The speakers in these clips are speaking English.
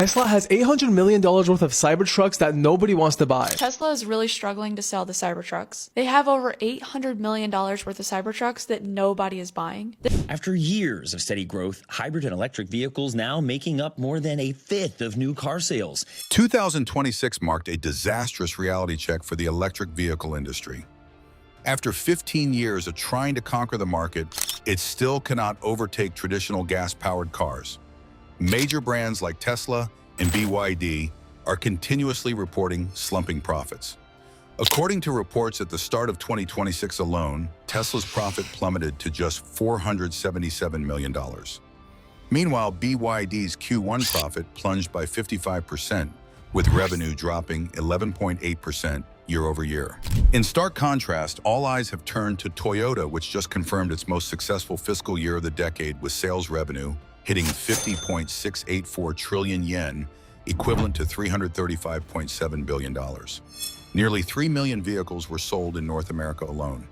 Tesla has $800 million worth of Cybertrucks that nobody wants to buy. Tesla is really struggling to sell the Cybertrucks. They have over $800 million worth of Cybertrucks that nobody is buying. After years of steady growth, hybrid and electric vehicles now making up more than a fifth of new car sales. 2026 marked a disastrous reality check for the electric vehicle industry. After 15 years of trying to conquer the market, it still cannot overtake traditional gas-powered cars. Major brands like Tesla and BYD are continuously reporting slumping profits. According to reports at the start of 2026 alone, Tesla's profit plummeted to just $477 million. Meanwhile, BYD's Q1 profit plunged by 55%, with revenue dropping 11.8% year-over-year. In stark contrast, all eyes have turned to Toyota, which just confirmed its most successful fiscal year of the decade with sales revenue hitting 50.684 trillion yen, equivalent to $335.7 billion. Nearly 3 million vehicles were sold in North America alone.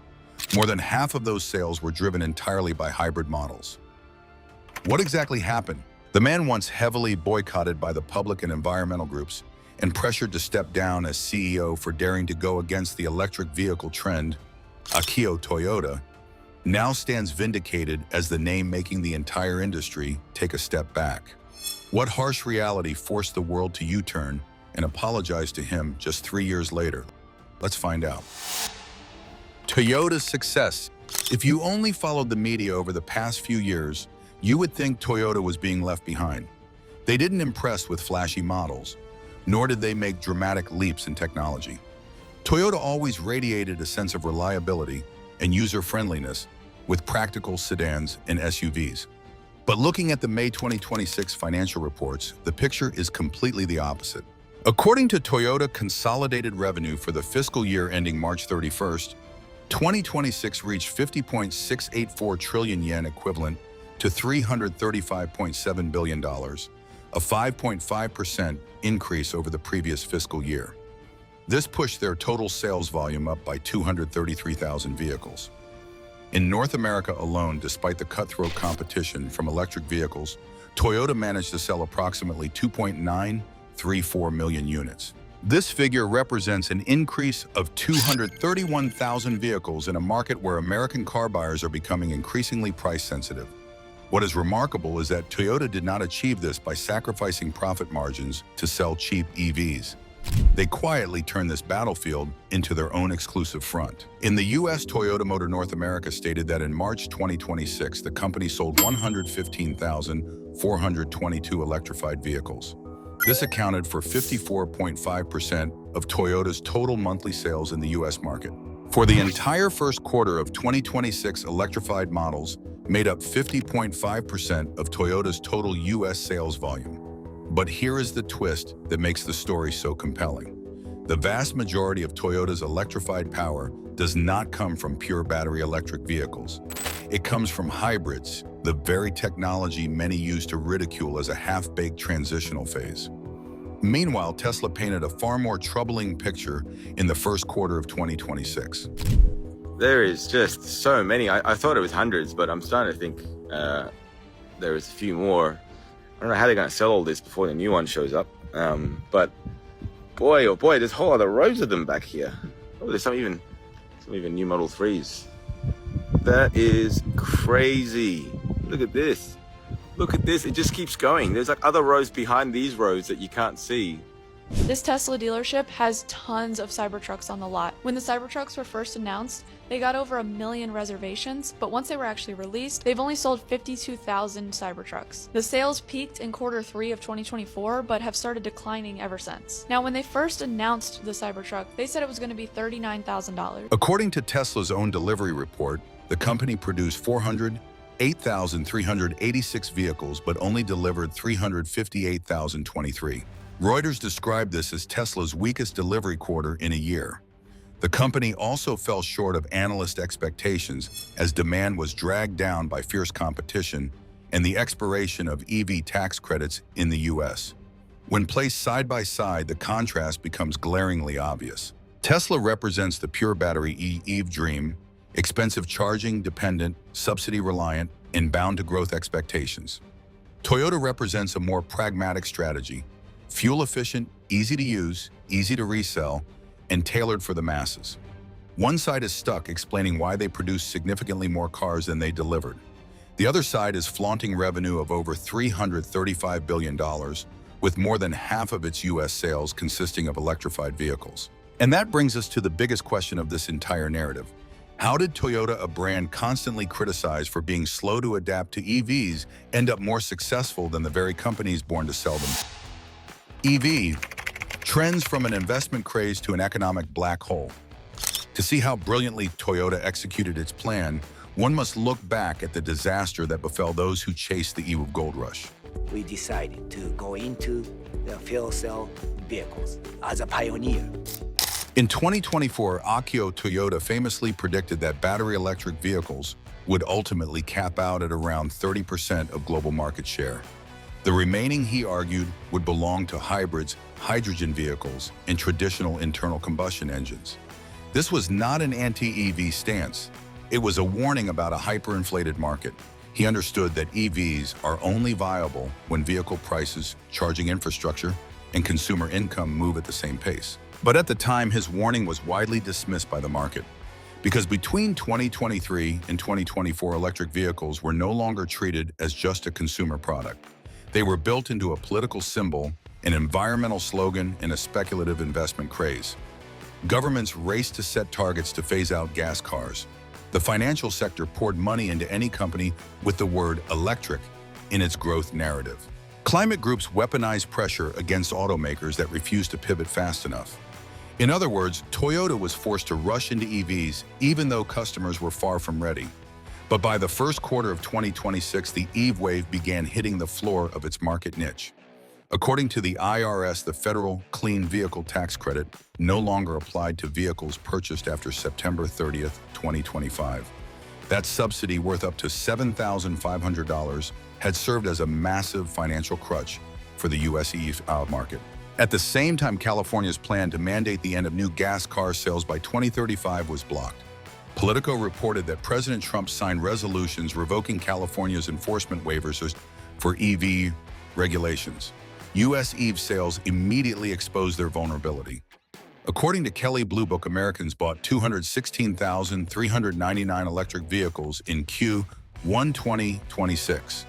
More than half of those sales were driven entirely by hybrid models. What exactly happened? The man once heavily boycotted by the public and environmental groups and pressured to step down as CEO for daring to go against the electric vehicle trend, Akio Toyoda, now stands vindicated as the name making the entire industry take a step back. What harsh reality forced the world to U-turn and apologize to him just 3 years later? Let's find out. Toyota's success. If you only followed the media over the past few years, you would think Toyota was being left behind. They didn't impress with flashy models, nor did they make dramatic leaps in technology. Toyota always radiated a sense of reliability and user-friendliness with practical sedans and SUVs. But looking at the May 2026 financial reports, the picture is completely the opposite. According to Toyota consolidated revenue for the fiscal year ending March 31st, 2026 reached 50.684 trillion yen, equivalent to $335.7 billion, a 5.5% increase over the previous fiscal year. This pushed their total sales volume up by 233,000 vehicles. In North America alone, despite the cutthroat competition from electric vehicles, Toyota managed to sell approximately 2.934 million units. This figure represents an increase of 231,000 vehicles in a market where American car buyers are becoming increasingly price-sensitive. What is remarkable is that Toyota did not achieve this by sacrificing profit margins to sell cheap EVs. They quietly turned this battlefield into their own exclusive front. In the US, Toyota Motor North America stated that in March 2026, the company sold 115,422 electrified vehicles. This accounted for 54.5% of Toyota's total monthly sales in the US market. For the entire first quarter of 2026, electrified models made up 50.5% of Toyota's total US sales volume. But here is the twist that makes the story so compelling. The vast majority of Toyota's electrified power does not come from pure battery electric vehicles. It comes from hybrids, the very technology many use to ridicule as a half-baked transitional phase. Meanwhile, Tesla painted a far more troubling picture in the first quarter of 2026. There is just so many. I thought it was hundreds, but I'm starting to think there is a few more. I don't know how they're going to sell all this before the new one shows up. But boy, oh boy, there's whole other rows of them back here. Oh, there's some even new Model 3s. That is crazy. Look at this. Look at this. It just keeps going. There's like other rows behind these rows that you can't see. This Tesla dealership has tons of Cybertrucks on the lot. When the Cybertrucks were first announced, they got over 1 million reservations, but once they were actually released, they've only sold 52,000 Cybertrucks. The sales peaked in quarter 3 of 2024, but have started declining ever since. Now, when they first announced the Cybertruck, they said it was going to be $39,000. According to Tesla's own delivery report, the company produced 408,386 vehicles, but only delivered 358,023. Reuters described this as Tesla's weakest delivery quarter in a year. The company also fell short of analyst expectations as demand was dragged down by fierce competition and the expiration of EV tax credits in the US. When placed side by side, the contrast becomes glaringly obvious. Tesla represents the pure battery EV dream, expensive charging dependent, subsidy reliant, and bound to growth expectations. Toyota represents a more pragmatic strategy, Fuel efficient, easy to use, easy to resell, and tailored for the masses. One side is stuck explaining why they produced significantly more cars than they delivered. The other side is flaunting revenue of over $335 billion, with more than half of its US sales consisting of electrified vehicles. And that brings us to the biggest question of this entire narrative. How did Toyota, a brand constantly criticized for being slow to adapt to EVs, end up more successful than the very companies born to sell them? EV trends from an investment craze to an economic black hole. To see how brilliantly Toyota executed its plan, one must look back at the disaster that befell those who chased the eve of gold rush. We decided to go into the fuel cell vehicles as a pioneer. In 2024, Akio Toyoda famously predicted that battery electric vehicles would ultimately cap out at around 30% of global market share. The remaining, he argued, would belong to hybrids, hydrogen vehicles, and traditional internal combustion engines. This was not an anti-EV stance. It was a warning about a hyperinflated market. He understood that EVs are only viable when vehicle prices, charging infrastructure, and consumer income move at the same pace. But at the time, his warning was widely dismissed by the market, because between 2023 and 2024, electric vehicles were no longer treated as just a consumer product. They were built into a political symbol, an environmental slogan, and a speculative investment craze. Governments raced to set targets to phase out gas cars. The financial sector poured money into any company with the word electric in its growth narrative. Climate groups weaponized pressure against automakers that refused to pivot fast enough. In other words, Toyota was forced to rush into EVs even though customers were far from ready. But by the first quarter of 2026, the EV wave began hitting the floor of its market niche. According to the IRS, the federal clean vehicle tax credit no longer applied to vehicles purchased after September 30th, 2025. That subsidy, worth up to $7,500, had served as a massive financial crutch for the US EV market. At the same time, California's plan to mandate the end of new gas car sales by 2035 was blocked. Politico reported that President Trump signed resolutions revoking California's enforcement waivers for EV regulations. US EV sales immediately exposed their vulnerability. According to Kelley Blue Book, Americans bought 216,399 electric vehicles in Q1 2026.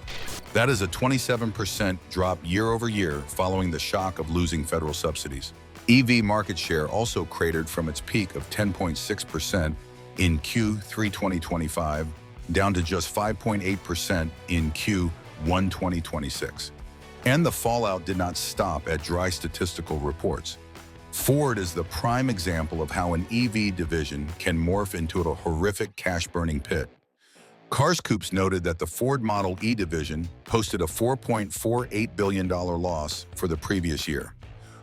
That is a 27% drop year over year following the shock of losing federal subsidies. EV market share also cratered from its peak of 10.6% in Q3 2025 down to just 5.8% in Q1 2026. And the fallout did not stop at dry statistical reports. Ford is the prime example of how an EV division can morph into a horrific cash-burning pit. CarsScoops noted that the Ford Model E division posted a $4.48 billion loss for the previous year.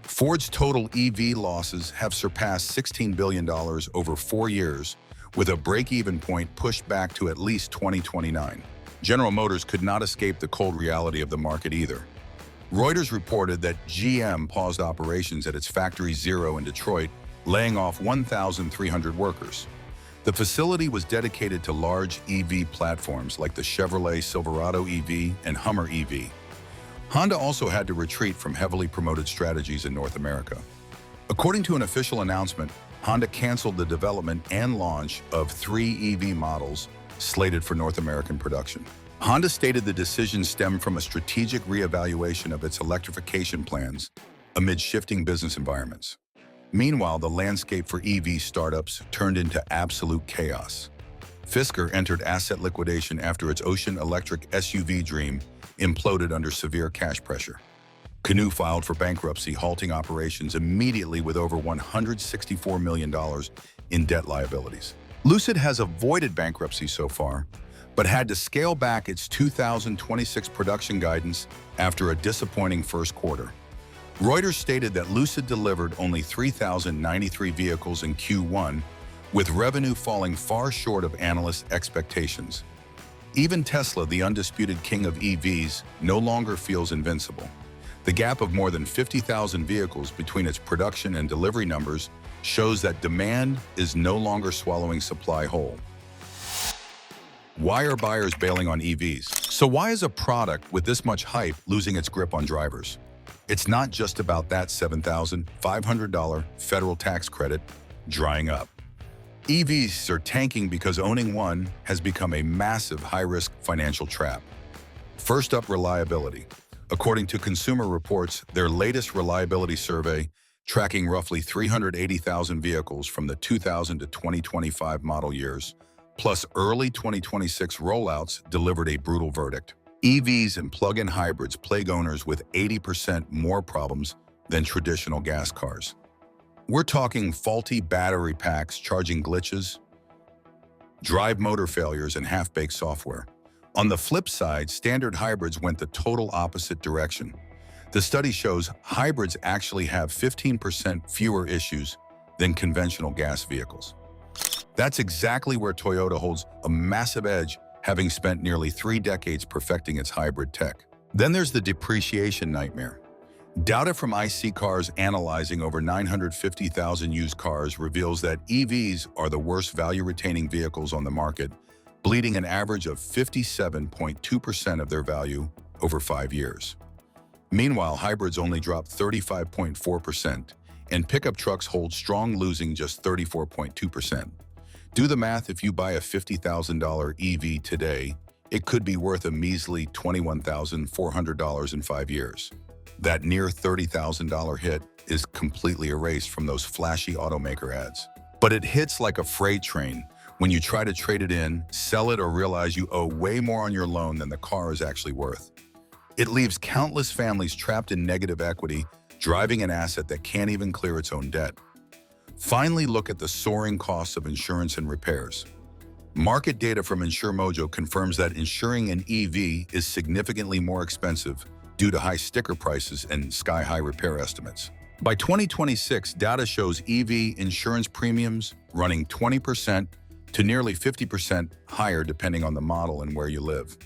Ford's total EV losses have surpassed $16 billion over 4 years, with a break-even point pushed back to at least 2029. General Motors could not escape the cold reality of the market either. Reuters reported that GM paused operations at its Factory Zero in Detroit, laying off 1,300 workers. The facility was dedicated to large EV platforms like the Chevrolet Silverado EV and Hummer EV. Honda also had to retreat from heavily promoted strategies in North America. According to an official announcement, Honda canceled the development and launch of 3 EV models slated for North American production. Honda stated the decision stemmed from a strategic reevaluation of its electrification plans amid shifting business environments. Meanwhile, the landscape for EV startups turned into absolute chaos. Fisker entered asset liquidation after its Ocean Electric SUV dream imploded under severe cash pressure. Canoo filed for bankruptcy, halting operations immediately with over $164 million in debt liabilities. Lucid has avoided bankruptcy so far, but had to scale back its 2026 production guidance after a disappointing first quarter. Reuters stated that Lucid delivered only 3,093 vehicles in Q1, with revenue falling far short of analyst expectations. Even Tesla, the undisputed king of EVs, no longer feels invincible. The gap of more than 50,000 vehicles between its production and delivery numbers shows that demand is no longer swallowing supply whole. Why are buyers bailing on EVs? So why is a product with this much hype losing its grip on drivers? It's not just about that $7,500 federal tax credit drying up. EVs are tanking because owning one has become a massive high-risk financial trap. First up, reliability. According to Consumer Reports, their latest reliability survey, tracking roughly 380,000 vehicles from the 2000 to 2025 model years, plus early 2026 rollouts, delivered a brutal verdict. EVs and plug-in hybrids plague owners with 80% more problems than traditional gas cars. We're talking faulty battery packs, charging glitches, drive motor failures, and half-baked software. On the flip side, standard hybrids went the total opposite direction. The study shows hybrids actually have 15% fewer issues than conventional gas vehicles. That's exactly where Toyota holds a massive edge, having spent nearly 3 decades perfecting its hybrid tech. Then there's the depreciation nightmare. Data from IC Cars analyzing over 950,000 used cars reveals that EVs are the worst value-retaining vehicles on the market, bleeding an average of 57.2% of their value over 5 years. Meanwhile, hybrids only drop 35.4%, and pickup trucks hold strong, losing just 34.2%. Do the math. If you buy a $50,000 EV today, it could be worth a measly $21,400 in 5 years. That near $30,000 hit is completely erased from those flashy automaker ads. But it hits like a freight train when you try to trade it in, sell it, or realize you owe way more on your loan than the car is actually worth. It leaves countless families trapped in negative equity, driving an asset that can't even clear its own debt. Finally, look at the soaring costs of insurance and repairs. Market data from InsureMojo confirms that insuring an EV is significantly more expensive due to high sticker prices and sky-high repair estimates. By 2026, data shows EV insurance premiums running 20% to nearly 50% higher depending on the model and where you live.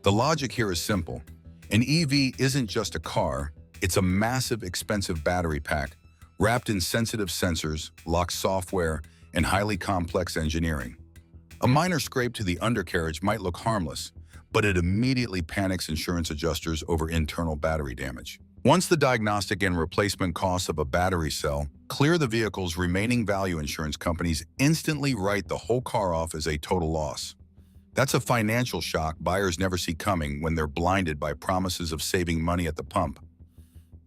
The logic here is simple. An EV isn't just a car, it's a massive, expensive battery pack wrapped in sensitive sensors, locked software, and highly complex engineering. A minor scrape to the undercarriage might look harmless, but it immediately panics insurance adjusters over internal battery damage. Once the diagnostic and replacement costs of a battery cell clear the vehicle's remaining value, insurance companies instantly write the whole car off as a total loss. That's a financial shock buyers never see coming when they're blinded by promises of saving money at the pump.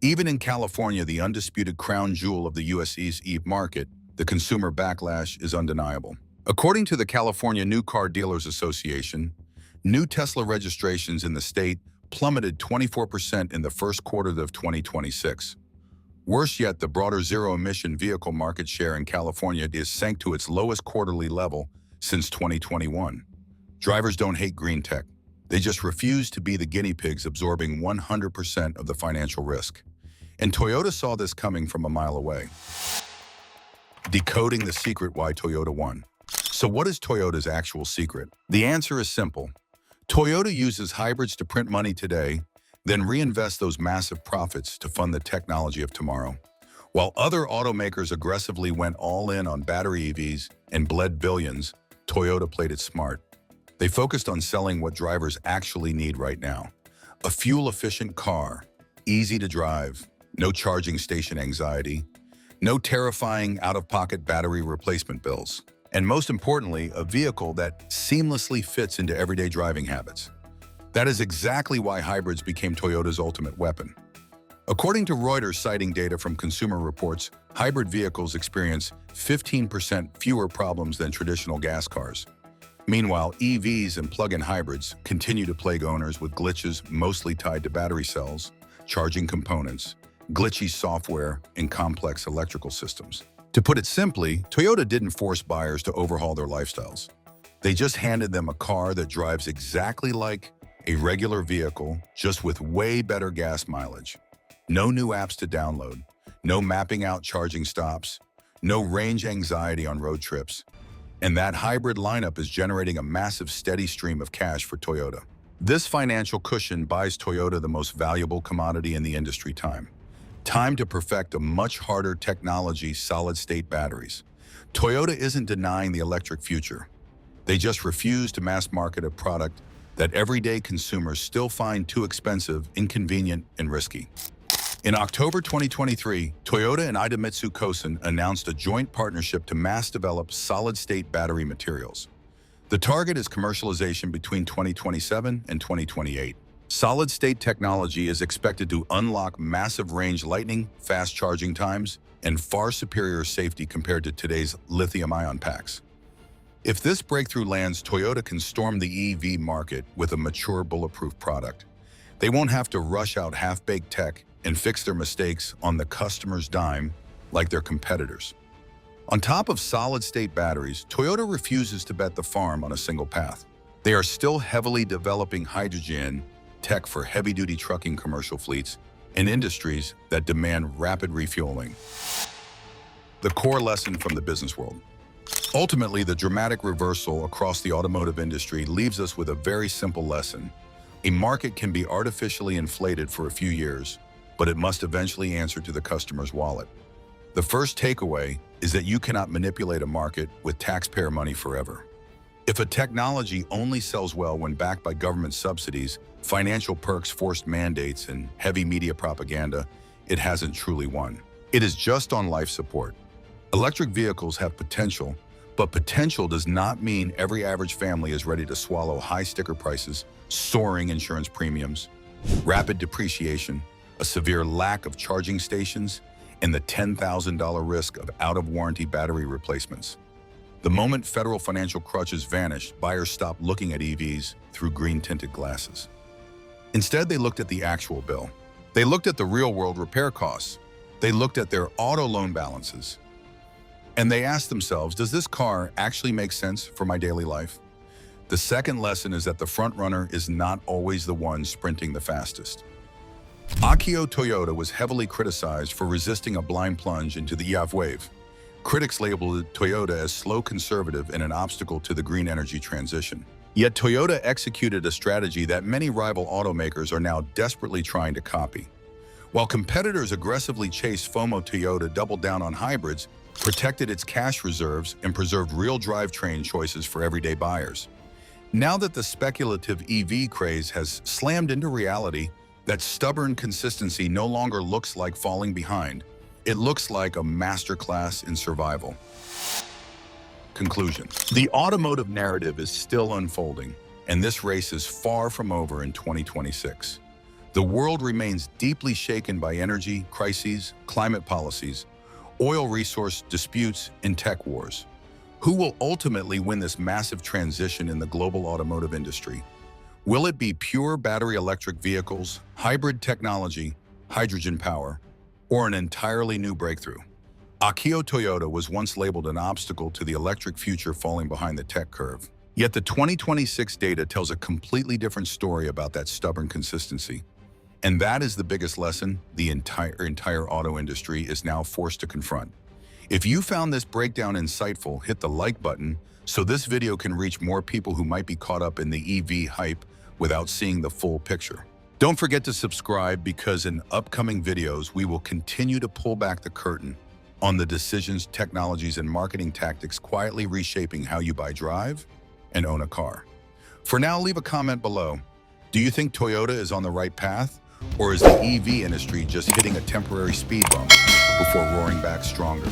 Even in California, the undisputed crown jewel of the US's EV market, the consumer backlash is undeniable. According to the California New Car Dealers Association, new Tesla registrations in the state plummeted 24% in the first quarter of 2026. Worse yet, the broader zero-emission vehicle market share in California is sank to its lowest quarterly level since 2021. Drivers don't hate green tech. They just refuse to be the guinea pigs absorbing 100% of the financial risk. And Toyota saw this coming from a mile away. Decoding the secret why Toyota won. So what is Toyota's actual secret? The answer is simple. Toyota uses hybrids to print money today, then reinvest those massive profits to fund the technology of tomorrow. While other automakers aggressively went all in on battery EVs and bled billions, Toyota played it smart. They focused on selling what drivers actually need right now. A fuel-efficient car, easy to drive, no charging station anxiety, no terrifying out-of-pocket battery replacement bills, and most importantly, a vehicle that seamlessly fits into everyday driving habits. That is exactly why hybrids became Toyota's ultimate weapon. According to Reuters, citing data from Consumer Reports, hybrid vehicles experience 15% fewer problems than traditional gas cars. Meanwhile, EVs and plug-in hybrids continue to plague owners with glitches mostly tied to battery cells, charging components, glitchy software, and complex electrical systems. To put it simply, Toyota didn't force buyers to overhaul their lifestyles. They just handed them a car that drives exactly like a regular vehicle, just with way better gas mileage. No new apps to download, no mapping out charging stops, no range anxiety on road trips. And that hybrid lineup is generating a massive steady stream of cash for Toyota. This financial cushion buys Toyota the most valuable commodity in the industry: time. Time to perfect a much harder technology, solid-state batteries. Toyota isn't denying the electric future. They just refuse to mass market a product that everyday consumers still find too expensive, inconvenient, and risky. In October 2023, Toyota and Idemitsu Kosan announced a joint partnership to mass develop solid-state battery materials. The target is commercialization between 2027 and 2028. Solid-state technology is expected to unlock massive range lightning, fast charging times, and far superior safety compared to today's lithium-ion packs. If this breakthrough lands, Toyota can storm the EV market with a mature, bulletproof product. They won't have to rush out half-baked tech and fix their mistakes on the customer's dime like their competitors. On top of solid-state batteries, Toyota refuses to bet the farm on a single path. They are still heavily developing hydrogen tech for heavy-duty trucking commercial fleets and industries that demand rapid refueling. The core lesson from the business world. Ultimately, the dramatic reversal across the automotive industry leaves us with a very simple lesson. A market can be artificially inflated for a few years, but it must eventually answer to the customer's wallet. The first takeaway is that you cannot manipulate a market with taxpayer money forever. If a technology only sells well when backed by government subsidies, financial perks, forced mandates, and heavy media propaganda, it hasn't truly won. It is just on life support. Electric vehicles have potential, but potential does not mean every average family is ready to swallow high sticker prices, soaring insurance premiums, rapid depreciation, a severe lack of charging stations, and the $10,000 risk of out-of-warranty battery replacements. The moment federal financial crutches vanished, buyers stopped looking at EVs through green-tinted glasses. Instead, they looked at the actual bill. They looked at the real-world repair costs. They looked at their auto loan balances. And they asked themselves, does this car actually make sense for my daily life? The second lesson is that the front runner is not always the one sprinting the fastest. Akio Toyoda was heavily criticized for resisting a blind plunge into the EV wave. Critics labeled Toyota as slow, conservative, and an obstacle to the green energy transition. Yet Toyota executed a strategy that many rival automakers are now desperately trying to copy. While competitors aggressively chased FOMO, Toyota doubled down on hybrids, protected its cash reserves, and preserved real drivetrain choices for everyday buyers. Now that the speculative EV craze has slammed into reality, that stubborn consistency no longer looks like falling behind. It looks like a masterclass in survival. Conclusion. The automotive narrative is still unfolding, and this race is far from over in 2026. The world remains deeply shaken by energy crises, climate policies, oil resource disputes, and tech wars. Who will ultimately win this massive transition in the global automotive industry? Will it be pure battery electric vehicles, hybrid technology, hydrogen power, or an entirely new breakthrough? Akio Toyoda was once labeled an obstacle to the electric future, falling behind the tech curve. Yet the 2026 data tells a completely different story about that stubborn consistency. And that is the biggest lesson the entire auto industry is now forced to confront. If you found this breakdown insightful, hit the like button so this video can reach more people who might be caught up in the EV hype without seeing the full picture. Don't forget to subscribe, because in upcoming videos, we will continue to pull back the curtain on the decisions, technologies, and marketing tactics quietly reshaping how you buy, drive, and own a car. For now, leave a comment below. Do you think Toyota is on the right path, or is the EV industry just hitting a temporary speed bump before roaring back stronger?